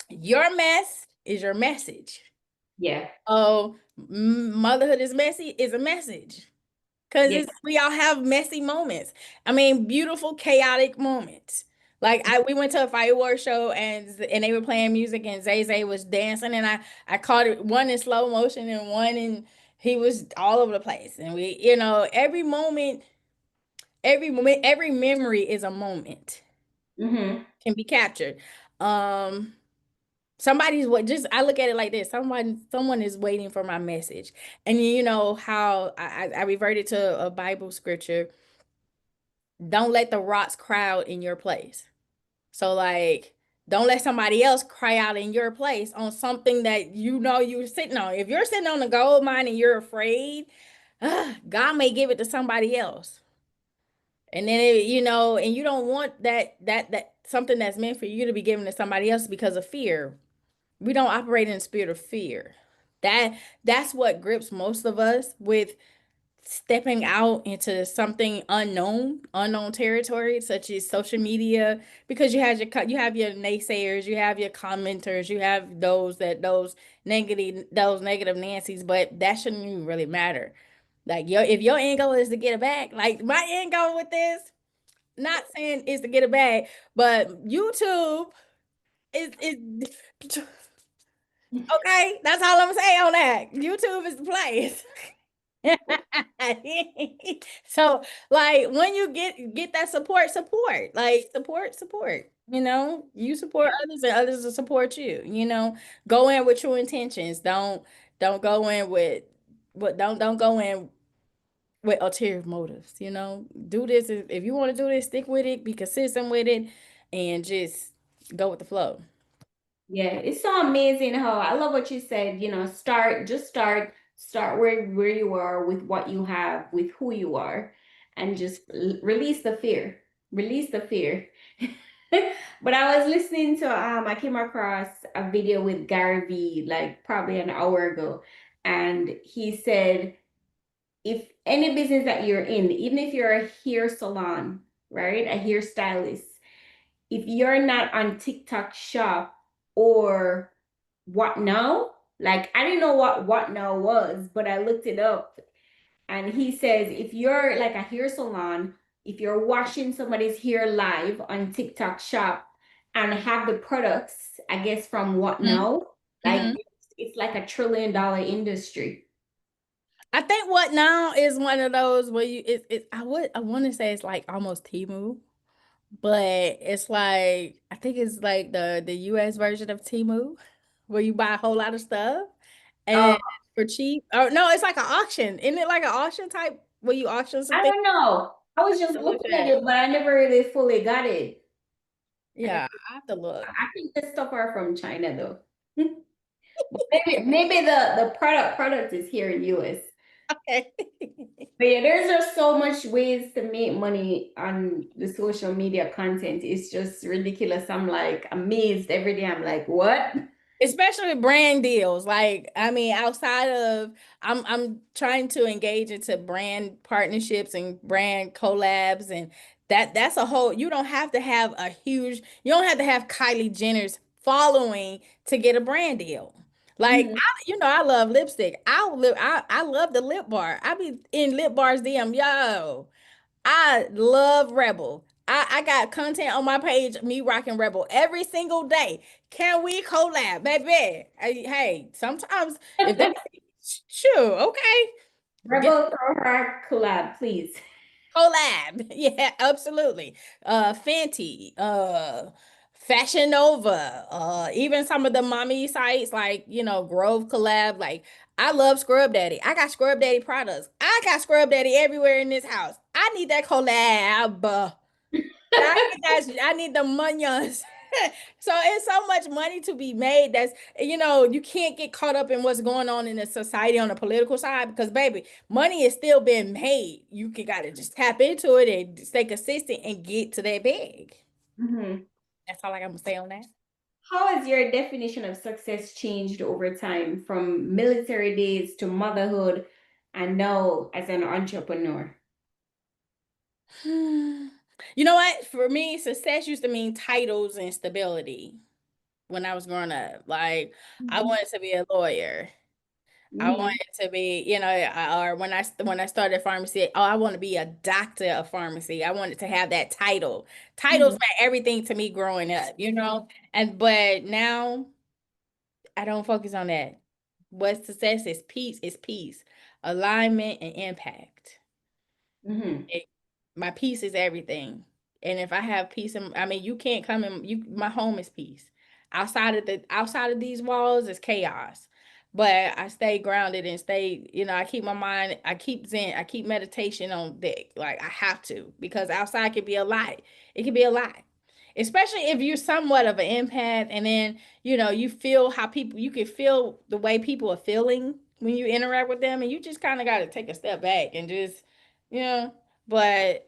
Your mess is your message. Yeah. Oh, motherhood is messy is a message. Because Yeah. we all have messy moments. I mean, beautiful, chaotic moments. Like we went to a fireworks show and they were playing music and Zay Zay was dancing and I caught it one in slow motion and one in he was all over the place. And we, every memory is a moment, Hmm. can be captured. Um, somebody's what just I look at it like this. Someone is waiting for my message. And you know how I reverted to a Bible scripture. Don't let the rocks cry out in your place. So like don't let somebody else cry out in your place on something that you know you're sitting on. If you're sitting on a gold mine and you're afraid, God may give it to somebody else. And then and you don't want that something that's meant for you to be given to somebody else because of fear. We don't operate in the spirit of fear. That's what grips most of us with stepping out into something unknown territory, such as social media, because you have your naysayers, you have your commenters, you have those negative Nancy's, but that shouldn't even really matter. Like if your end goal is to get it back, like my end goal with this, not saying is to get it back, but YouTube is okay. That's all I'm saying on that. YouTube is the place. So like when you get that support, like support. You support others and others will support you. Go in with true intentions. Don't go in with don't go in with ulterior motives. Do this if you want to do this, stick with it, be consistent with it, and just go with the flow. Yeah, it's so amazing how I love what you said, start where you are with what you have, with who you are, and just release the fear. Release the fear. But I was listening to I came across a video with Gary Vee like probably an hour ago, and he said if any business that you're in, even if you're a hair salon, right? A hairstylist, if you're not on TikTok shop or what now, like I didn't know what now was, but I looked it up and he says if you're like a hair salon, if you're washing somebody's hair live on TikTok shop and have the products, I guess from what Mhm. now, like Mhm. it's like $1 trillion industry. I think what now is one of those where I want to say it's like almost Temu, but it's like I think it's like the US version of Temu where you buy a whole lot of stuff Oh, and for cheap. Oh no, it's like an auction. Isn't it like an auction type where you auction some I things? don't know. I was just To look looking at at. it, but I never really fully got it. I, Yeah, I have to look. I think the stuff are from China though. But maybe the product is here in US. Okay. But yeah, there's just so much ways to make money on the social media content. It's just ridiculous. I'm like amazed every day. I'm like, what? Especially with brand deals. Like, I mean, outside of I'm trying to engage into brand partnerships and brand collabs and that's a whole you don't have to have a huge you don't have to have Kylie Jenner's following to get a brand deal. Like Mhm. I love lipstick. I love the lip bar. I be in lip bars DM, yo. I love Rebel. I got content on my page, me rocking Rebel every single day. Can we collab, baby? Hey, sometimes if they sure, okay, get Rebel Throw Her collab, please. collab. Yeah, absolutely. Fenty, Fashion Nova, even some of the mommy sites like, Grove collab. Like, I love Scrub Daddy. I got Scrub Daddy products. I got Scrub Daddy everywhere in this house. I need that collab. I need the monions. So it's so much money to be made that's you can't get caught up in what's going on in the society on the political side because baby, money is still being made. You can gotta just tap into it and stay consistent and get to that bag. Mhm. That's all I got to say on that. How has your definition of success changed over time from military days to motherhood and now as an entrepreneur? You know what? For me, success used to mean titles and stability when I was growing up. Like I Mhm. wanted to be a lawyer. I Mhm. wanted to be, or when I started pharmacy, oh, I want to be a doctor of pharmacy. I wanted to have that title. Titles Mhm. meant everything to me growing up. And but now I don't focus on that. What success is peace, alignment, and impact. Mhm. It- my peace is everything. And if I have peace, I mean, you can't come in. My home is peace. Outside of these walls is chaos. But I stay grounded and stay. I keep my mind. I keep Zen. I keep meditation on deck. Like I have to because outside can be a lot. It can be a lot, especially if you're somewhat of an empath, and then you feel how people. You can feel the way people are feeling when you interact with them, and you just kind of got to take a step back and just you know but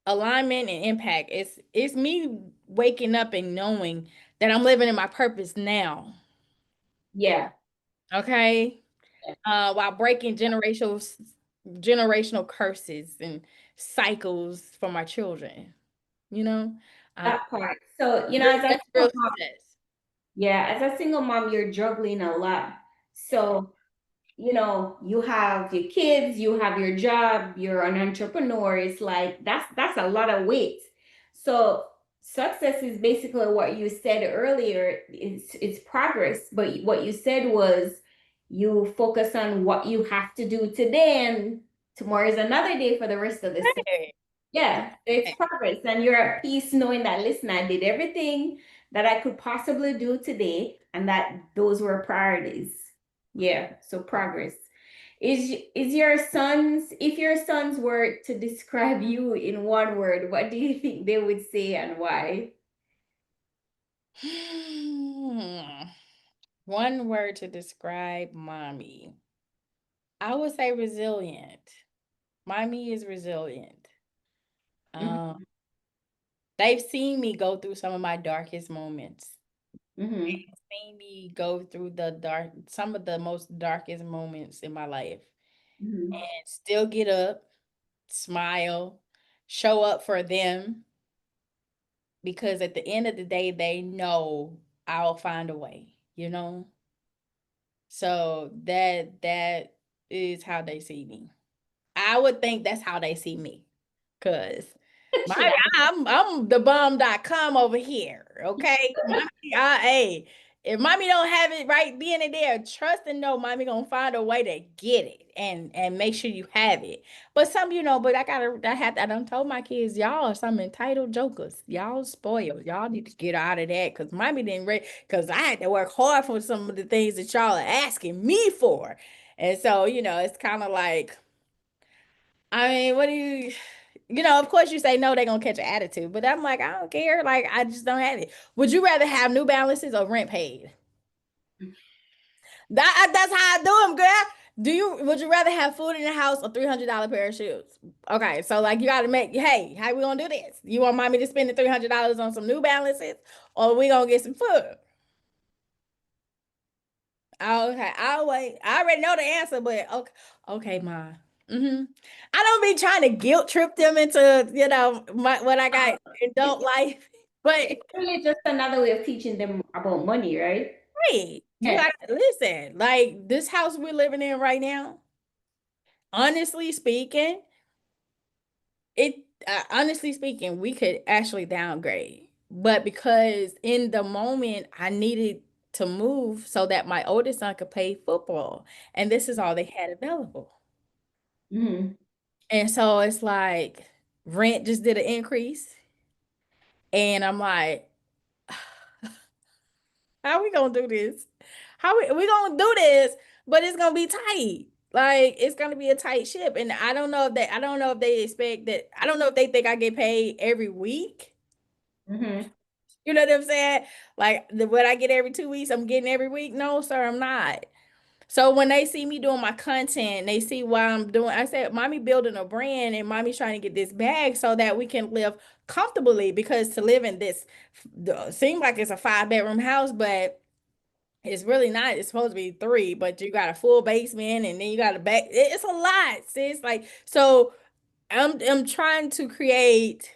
alignment and impact, it's me waking up and knowing that I'm living in my purpose now. Yeah. Okay. While breaking generational curses and cycles for my children, you know uh, That part. So, as a that's single real mom, success. yeah, as a single mom, you're juggling a lot. So, you have your kids, you have your job, you're an entrepreneur. It's like that's a lot of weight. So success is basically what you said earlier. It's progress. But what you said was you focus on what you have to do today, and tomorrow is another day for the rest of the Hey, yeah, it's progress, and you're at peace knowing that, listen, I did everything that I could possibly do today, and that those were priorities. Yeah, so progress. Is your sons, if your sons were to describe you in one word, what do you think they would say and why? one word to describe mommy, I would say resilient. Mommy is resilient. um Hmm. They've seen me go through some of my darkest moments. Hmm. They've seen me go through some of the most darkest moments in my life Hmm. and still get up, smile, show up for them because at the end of the day, they know I'll find a way. So that is how they see me. I would think that's how they see me. Cause my Should I? I'm the bomb.com over here. Okay. My CIA. if mommy don't have it right then and there, trust and know mommy gonna find a way to get it and make sure you have it. But some, but I done told my kids, y'all are some entitled jokers. Y'all spoiled. Y'all need to get out of that because mommy didn't ready because I had to work hard for some of the things that y'all are asking me for. And so, it's kind of like, I mean, what do of course you say no, they're gonna catch an attitude. But I'm like, I don't care. Like, I just don't have it. Would you rather have New Balances or rent paid? That's how I do them, girl. Would you rather have food in the house or $300 pair of shoes? Okay, so like you gotta make, hey, how we gonna do this? You want mommy to spend the $300 on some New Balances or we gonna get some food? Okay, I'll wait. I already know the answer, but okay, ma. hmm I don't be trying to guilt trip them into, what I got in It's adult life. But it's really just another way of teaching them about money, right? hey, you Yeah. got to listen. Like this house we're living in right now, honestly speaking, it honestly speaking, we could actually downgrade. But because in the moment I needed to move so that my oldest son could play football, and this is all they had available. Hmm. And so it's like rent just did an increase. And I'm like, how we gonna do this? How we gonna do this? But it's gonna be tight. Like it's gonna be a tight ship. And I don't know if they expect that. I don't know if they think I get paid every week. Hmm. You know what I'm saying? Like what I get every 2 weeks, I'm getting every week. No, sir, I'm not. So when they see me doing my content, they see what I'm doing. I said, "Mommy building a brand, and mommy's trying to get this bag so that we can live comfortably. Because to live in this, seem like it's a 5 bedroom house, but it's really not. It's supposed to be three, but you got a full basement, and then you got a back. It's a lot, sis. Like so, I'm trying to create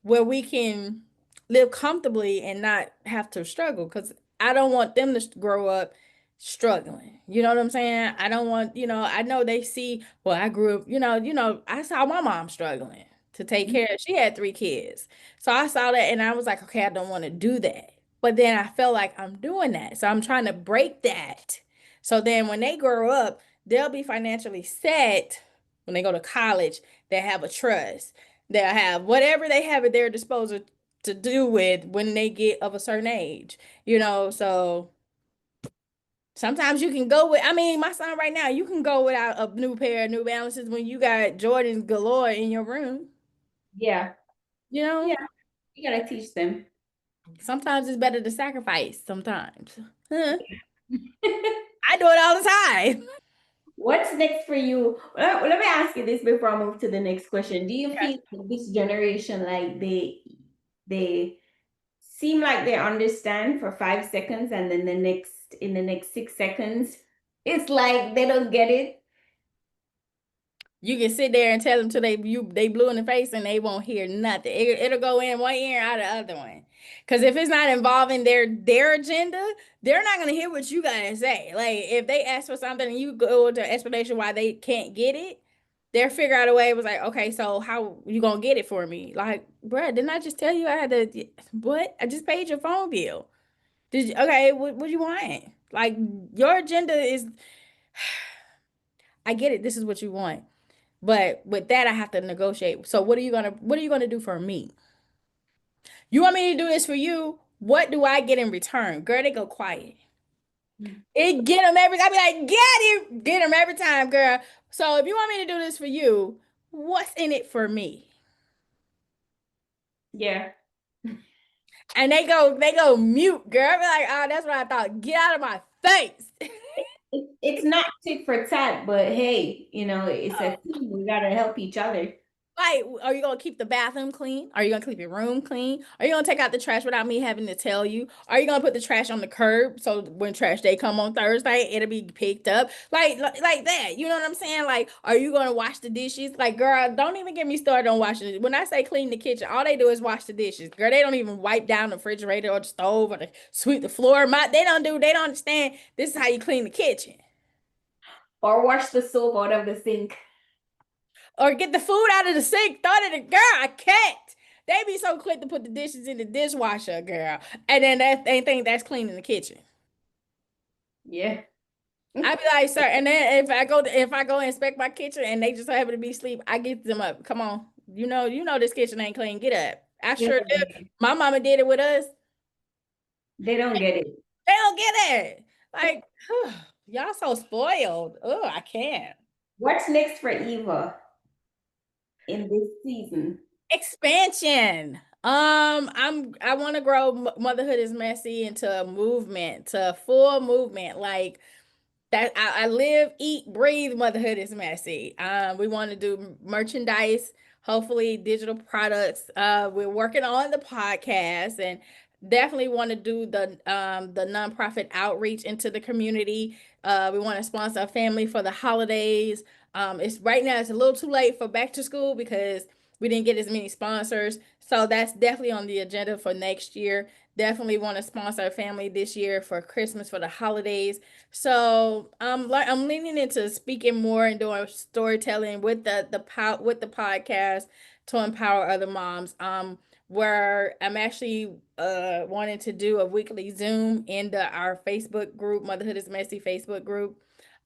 where we can live comfortably and not have to struggle because I don't want them to grow up struggling. You know what I'm saying? I don't want, I know they see, well, I grew up, I saw my mom struggling to take care of. She had 3 kids. So I saw that and I was like, okay, I don't want to do that. But then I felt like I'm doing that. So I'm trying to break that. So then when they grow up, they'll be financially set when they go to college, they have a trust. They'll have whatever they have at their disposal to do with when they get of a certain age, So sometimes you can go with, I mean, my son right now, you can go without a new pair of New Balances when you got Jordans galore in your room, Yeah. you Yeah. know? You gotta teach them. Sometimes it's better to sacrifice sometimes. Huh? I do it all the time. What's next for you? Let me ask you this before I move to the next question. Do you feel that this generation, like they seem like they understand for 5 seconds, and then in the next 6 seconds, it's like they don't get it? You can sit there and tell them till they blue in the face and they won't hear nothing. It'll go in one ear out the other one. Because if it's not involving their agenda, they're not gonna hear what you gotta say. Like if they ask for something and you go into explanation why they can't get it, they'll figure out a way. It was like, okay, so how you gonna get it for me? Like, bruh, didn't I just tell you I had to? What? I just paid your phone bill. Did you? Okay, what do you want? Like your agenda is. I get it. This is what you want. But with that, I have to negotiate. So what are you gonna do for me? You want me to do this for you? What do I get in return? Girl, they go quiet. It get them every. I be like, get them every time, girl. So if you want me to do this for you, what's in it for me? Yeah. And they go mute, girl. I be like, oh, that's what I thought. Get out of my face. It's not tit for tat, but hey, it's a team. We gotta help each other. Like, are you gonna keep the bathroom clean? Are you gonna keep your room clean? Are you gonna take out the trash without me having to tell you? Are you gonna put the trash on the curb so when trash day come on Thursday, it'll be picked up? Like that. You know what I'm saying? Like, are you gonna wash the dishes? Like, girl, don't even get me started on washing it. When I say clean the kitchen, all they do is wash the dishes. Girl, they don't even wipe down the refrigerator or the stove or sweep the floor. They don't understand this is how you clean the kitchen. Or wash the soap out of the sink. Or get the food out of the sink, throw it in the girl. I can't. They be so quick to put the dishes in the dishwasher, girl, and then they think that's cleaning the kitchen. Yeah. I be like, sir, and then if I go inspect my kitchen and they just happen to be asleep, I get them up. Come on, you know this kitchen ain't clean. Get up. I They sure don't do. get it. My mama did it with us. They don't get it. They don't get it. Like, y'all so spoiled. Oh, I can't. What's next for Eva in this season? Expansion. I want to grow Motherhood is Messy into a movement, to a full movement. Like that I live, eat, breathe. Motherhood is messy. We want to do merchandise, hopefully digital products. We're working on the podcast and definitely want to do the nonprofit outreach into the community. We want to sponsor a family for the holidays. It's right now it's a little too late for back to school because we didn't get as many sponsors. So that's definitely on the agenda for next year. Definitely want to sponsor a family this year for Christmas for the holidays. So I'm leaning into speaking more and doing storytelling with with the podcast to empower other moms. Where I'm actually wanting to do a weekly Zoom in our Facebook group, Motherhood is Messy Facebook group.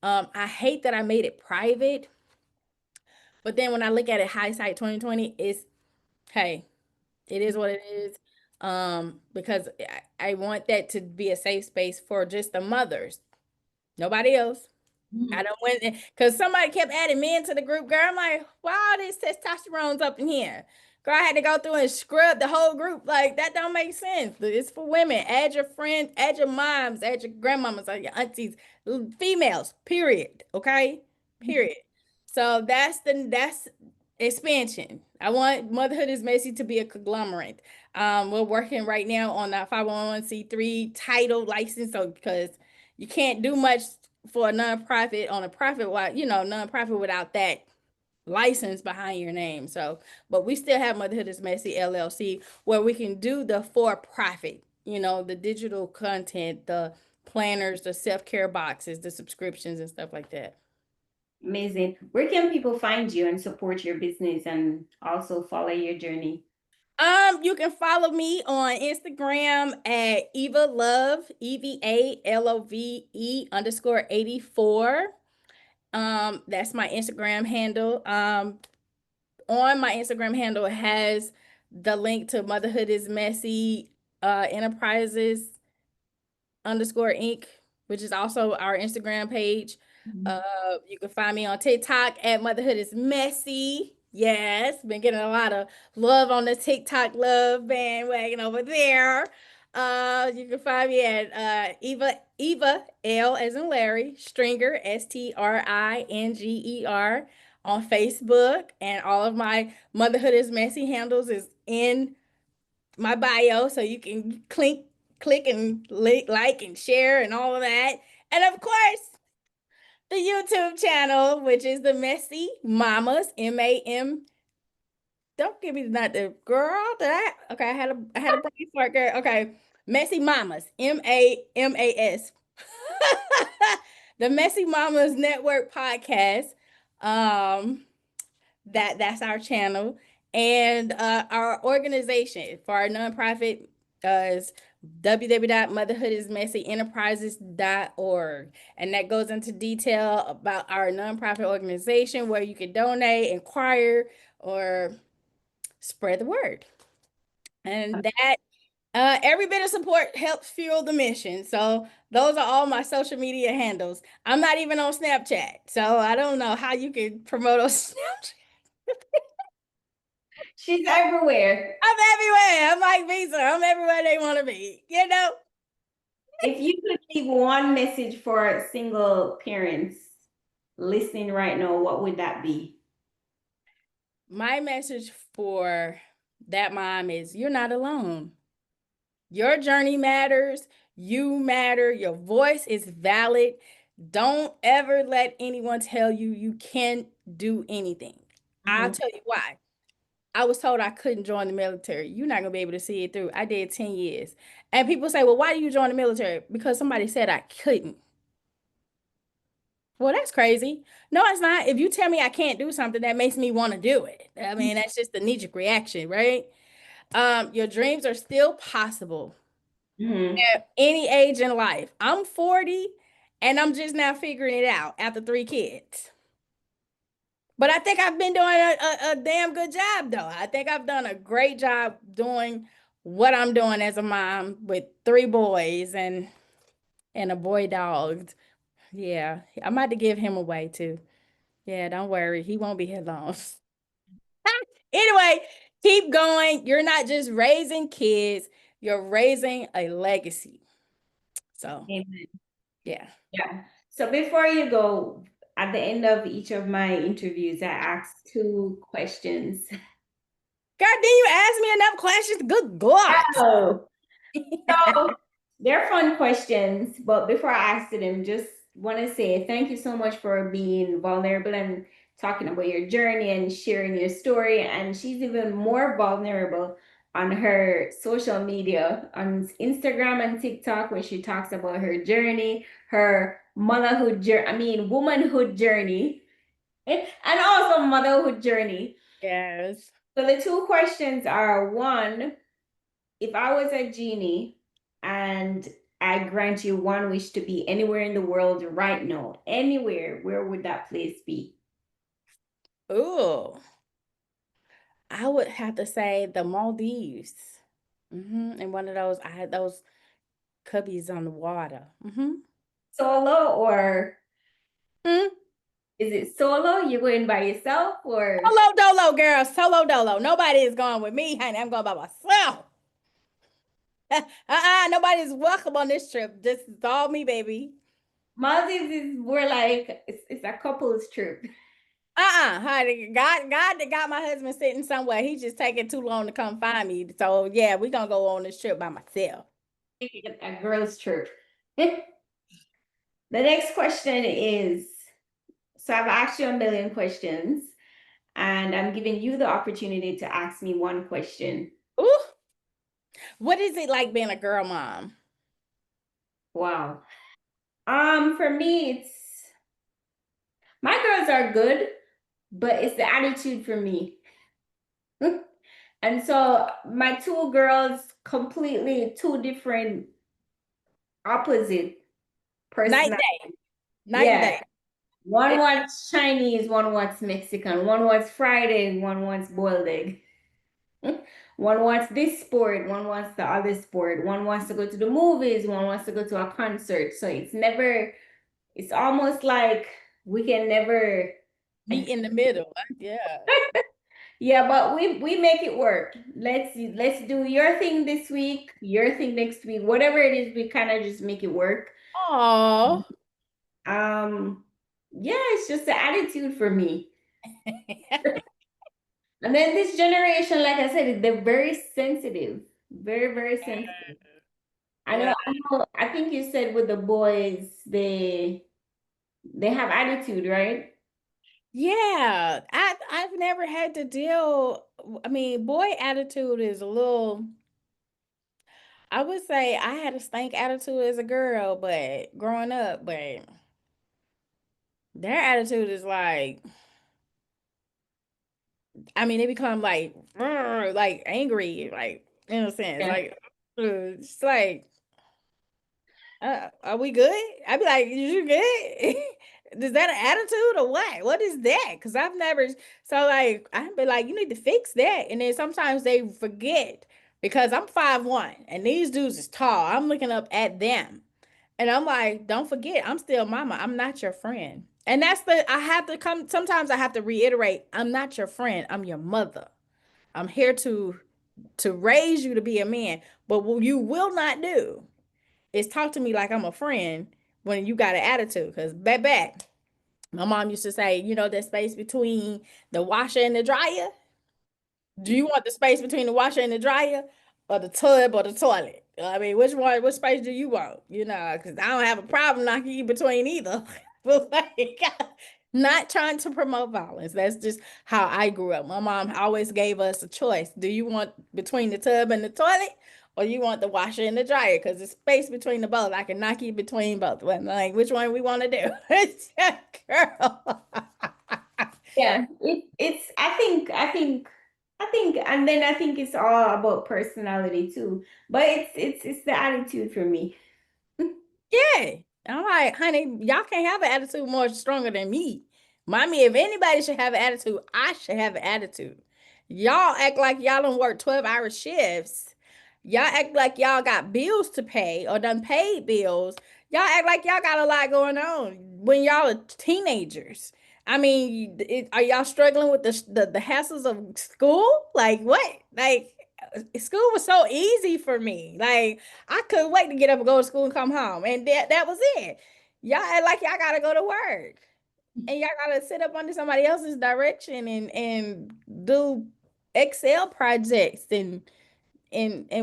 I hate that I made it private, but then when I look at it hindsight 2020, it's hey, it is what it is. Because I want that to be a safe space for just the mothers, nobody else. I Mhm. don't went because somebody kept adding men to the group. Girl, I'm like, why all this testosterone's up in here? Girl, I had to go through and scrub the whole group. Like that don't make sense. It's for women. Add your friends, add your moms, add your grandmamas, add your aunties, females. Period. Okay. Period. So that's expansion. I want Motherhood is Messy to be a conglomerate. We're working right now on that 501c3 title license, so because you can't do much for a nonprofit on a profit, nonprofit without that license behind your name. So, but we still have Motherhood is Messy LLC where we can do the for profit, the digital content, the planners, the self-care boxes, the subscriptions and stuff like that. Amazing. Where can people find you and support your business and also follow your journey? You can follow me on Instagram at Eva Love, EVALOVE underscore 84. That's my Instagram handle. On my Instagram handle has the link to Motherhood is Messy Enterprises underscore Inc., which is also our Instagram page. Mhm. You can find me on TikTok at Motherhood is Messy. Yes, been getting a lot of love on the TikTok love bandwagon over there. You can find me at Eva L as in Larry Stringer STRINGER on Facebook, and all of my Motherhood is Messy handles is in my bio, so you can click and like and share and all of that. And of course, the YouTube channel, which is the Messy Mamas, MAM. Don't give me not the girl that. Okay, I had a brain fart, girl. Okay, Messy Mamas, MAMAS. The Messy Mamas Network podcast. Um, that's our channel, and our organization for our nonprofit is www.motherhoodismessyenterprises.org, and that goes into detail about our nonprofit organization where you can donate, inquire, or spread the word. And that every bit of support helps fuel the mission. So those are all my social media handles. I'm not even on Snapchat, so I don't know how you can promote on Snapchat. She's everywhere. I'm everywhere. I'm like Visa. I'm everywhere they want to be. If you could leave one message for single parents listening right now, what would that be? My message for that mom is you're not alone. Your journey matters. You matter. Your voice is valid. Don't ever let anyone tell you you can't do anything. I'll Mhm. tell you why. I was told I couldn't join the military. You're not going to be able to see it through. I did 10 years. And people say, well, why do you join the military? Because somebody said I couldn't. Well, that's crazy. No, it's not. If you tell me I can't do something, that makes me want to do it. I mean, that's just the knee-jerk reaction, right? Your dreams are still possible Hmm. at any age in life. I'm 40 and I'm just now figuring it out after 3 kids. But I think I've been doing a damn good job, though. I think I've done a great job doing what I'm doing as a mom with 3 boys and a boy dog. Yeah, I'm about to give him away too. Yeah, don't worry. He won't be here long. Anyway, keep going. You're not just raising kids, you're raising a legacy. So, Amen. yeah. Yeah. So before you go, at the end of each of my interviews, I ask two questions. God, did you ask me enough questions? Good God. Oh, so they're fun questions, but before I ask them, just want to say thank you so much for being vulnerable and talking about your journey and sharing your story. And she's even more vulnerable on her social media, on Instagram and TikTok, where she talks about her journey, her motherhood journey, I mean, womanhood journey, and also motherhood journey. Yes. So the two questions are one, if I was a genie and I grant you one wish to be anywhere in the world right now, anywhere, where would that place be? Ooh. I would have to say the Maldives. And one of those, I had those cubbies on the water. Solo, or Mm. is it solo? You're going by yourself or Solo dolo, girl. Solo dolo. Nobody is going with me, honey. I'm going by myself. Nobody's welcome on this trip. This is all me, baby. Maldives is more like it's a couple's trip. Honey. God that got my husband sitting somewhere. He's just taking too long to come find me. So yeah, we're gonna go on this trip by myself. A girl's trip. The next question is, so I've asked you a million questions and I'm giving you the opportunity to ask me one question. Ooh, what is it like being a girl mom? Wow. For me, it's my girls are good, but it's the attitude for me. And so my two girls completely two different opposite Night personality. day, night and Yeah. day. One wants Chinese, one wants Mexican, one wants fried egg, one wants boiled egg. One wants this sport, one wants the other sport, one wants to go to the movies, one wants to go to a concert. So it's never, it's almost like we can never. Meet in the middle. Yeah. Yeah, but we make it work. Let's do your thing this week, your thing next week, whatever it is, we kind of just make it work. Oh. Um, yeah, it's just the attitude for me. And then this generation, like I said, they're very sensitive, very, very sensitive. Yeah. I think you said with the boys, they have attitude, right? Yeah. I've never had to deal. I mean, boy attitude is a little. I would say I had a stank attitude as a girl, but growing up, but their attitude is like, I mean, they become like angry, like in a sense, Yeah. like it's like, are we good? I'd be like, you good? Is that an attitude or what? What is that? Because I've never, so like, I'd be like, you need to fix that. And then sometimes they forget because I'm 5'1" and these dudes is tall. I'm looking up at them. And I'm like, don't forget, I'm still mama. I'm not your friend. And that's I have to come, sometimes I have to reiterate, I'm not your friend. I'm your mother. I'm here to raise you to be a man. But what you will not do is talk to me like I'm a friend when you got an attitude. Because back, my mom used to say, that space between the washer and the dryer. Do you want the space between the washer and the dryer or the tub or the toilet? I mean, which space do you want? Because I don't have a problem knocking you between either. But like, not trying to promote violence. That's just how I grew up. My mom always gave us a choice. Do you want between the tub and the toilet? Or you want the washer and the dryer? Because the space between the both, I can knock you between both. Well, like, which one we want to do? Girl. Yeah. It's I think I think, and then I think it's all about personality too. But it's the attitude for me. Yeah. I'm like, honey, y'all can't have an attitude more stronger than me. Mommy, if anybody should have an attitude, I should have an attitude. Y'all act like y'all don't work 12-hour shifts. Y'all act like y'all got bills to pay or done paid bills. Y'all act like y'all got a lot going on when y'all are teenagers. I mean, are y'all struggling with the hassles of school? Like what? Like school was so easy for me. Like I couldn't wait to get up and go to school and come home. And that was it. Y'all act like y'all gotta go to work. And y'all gotta sit up under somebody else's direction and do Excel projects and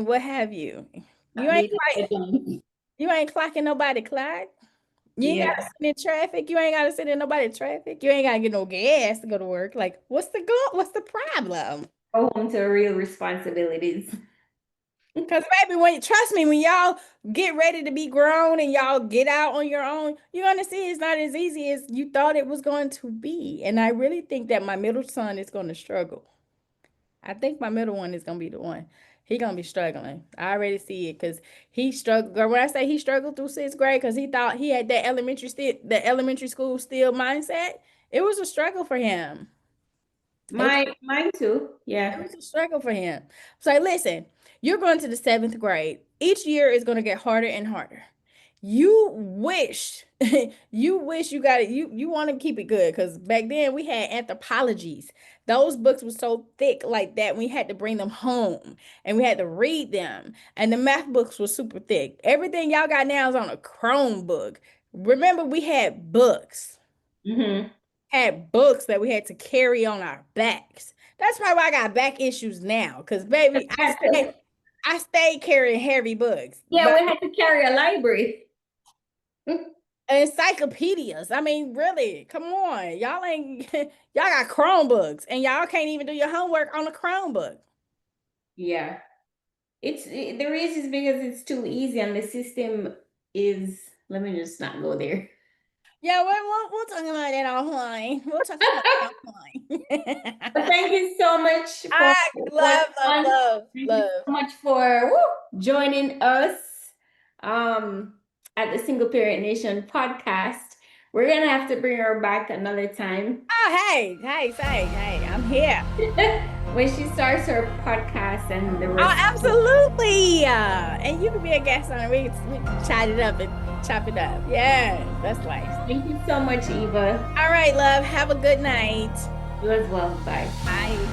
what have you. You ain't Needed to quite get done. you ain't clocking nobody clock. You ain't gotta Yeah. sit in traffic. You ain't gotta sit in nobody traffic. You ain't gotta get no gas to go to work. Like, what's the problem? Go home to real responsibilities. Because baby, when trust me, when y'all get ready to be grown and y'all get out on your own, you're gonna see it's not as easy as you thought it was going to be. And I really think that my middle son is gonna struggle. I think my middle one is gonna be the one. He gonna be struggling. I already see it because he struggled. Girl, when I say he struggled through sixth grade because he thought he had that the elementary school still mindset, it was a struggle for him. It was Mine too. It Yeah. was a struggle for him. So listen, you're going to the seventh grade. Each year is going to get harder and harder. You wish, you wish you got it. You want to keep it good because back then we had anthropologies. Those books were so thick like that. We had to bring them home and we had to read them. And the math books were super thick. Everything y'all got now is on a Chromebook. Remember, we Hmm. had books that we had to carry on our backs. That's probably why I got back issues now. Cause baby, I stayed carrying heavy books. Yeah, But we had to carry a library. encyclopedias. I mean, really, come on. Y'all ain't y'all got Chromebooks and y'all can't even do your homework on a Chromebook. Yeah. The reason is because it's too easy and the system is, let me just not go there. Yeah, we'll talk about that offline. We'll talk about that But offline. thank you so much for I one love, love, month. love, Thank you love. so much for joining us um, at the Single Parent Nation podcast. We're gonna have to bring her back another time Oh, hey, I'm here. when she starts her podcast and the Oh, rest. absolutely. And you can be a guest on it. We can chat it up and chop it up. Yeah, that's nice. Thank you so much, Eva. All right, love. Have a good night. You as well. Bye. Bye.